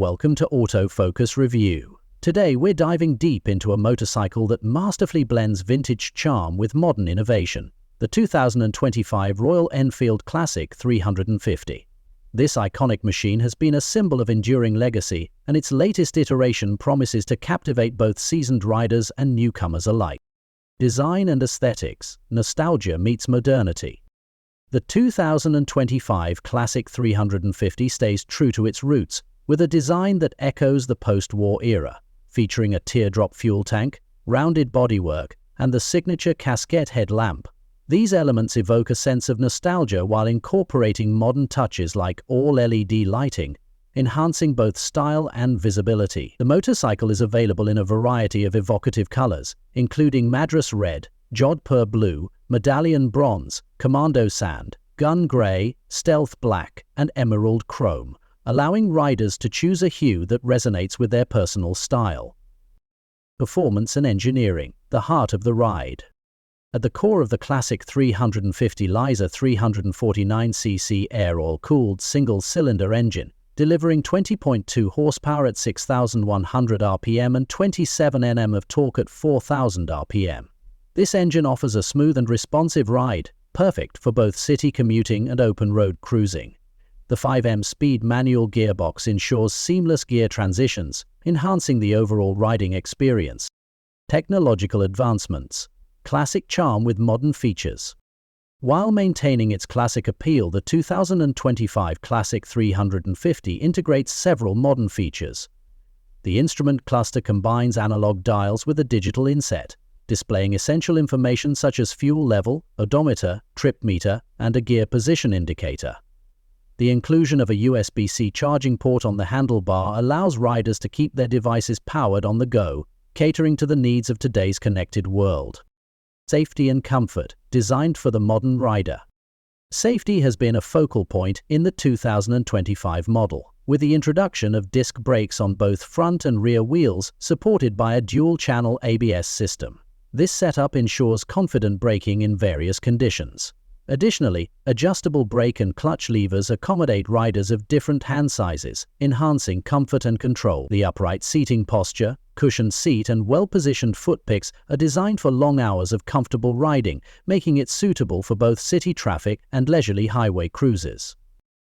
welcome to Autofocus Review. Today we're diving deep into a motorcycle that masterfully blends vintage charm with modern innovation, the 2025 Royal Enfield Classic 350. This iconic machine has been a symbol of enduring legacy, and its latest iteration promises to captivate both seasoned riders and newcomers alike. Design and aesthetics, nostalgia meets modernity. The 2025 Classic 350 stays true to its roots, with a design that echoes the post-war era, featuring a teardrop fuel tank, rounded bodywork, and the signature casquette headlamp. These elements evoke a sense of nostalgia while incorporating modern touches like all-LED lighting, enhancing both style and visibility. The motorcycle is available in a variety of evocative colors, including Madras Red, Jodhpur Blue, Medallion Bronze, Commando Sand, Gun Grey, Stealth Black, and Emerald Chrome, allowing riders to choose a hue that resonates with their personal style. Performance and engineering, the heart of the ride. At the core of the Classic 350 lies a 349cc air-oil-cooled single-cylinder engine, delivering 20.2 horsepower at 6,100 rpm and 27 Nm of torque at 4,000 rpm. This engine offers a smooth and responsive ride, perfect for both city commuting and open-road cruising. The 5-speed manual gearbox ensures seamless gear transitions, enhancing the overall riding experience. Technological advancements. Classic charm with modern features. While maintaining its classic appeal, the 2025 Classic 350 integrates several modern features. The instrument cluster combines analog dials with a digital inset, displaying essential information such as fuel level, odometer, trip meter, and a gear position indicator. The inclusion of a USB-C charging port on the handlebar allows riders to keep their devices powered on the go, catering to the needs of today's connected world. Safety and comfort, designed for the modern rider. Safety has been a focal point in the 2025 model, with the introduction of disc brakes on both front and rear wheels supported by a dual-channel ABS system. This setup ensures confident braking in various conditions. Additionally, adjustable brake and clutch levers accommodate riders of different hand sizes, enhancing comfort and control. The upright seating posture, cushioned seat, and well-positioned footpicks are designed for long hours of comfortable riding, making it suitable for both city traffic and leisurely highway cruises.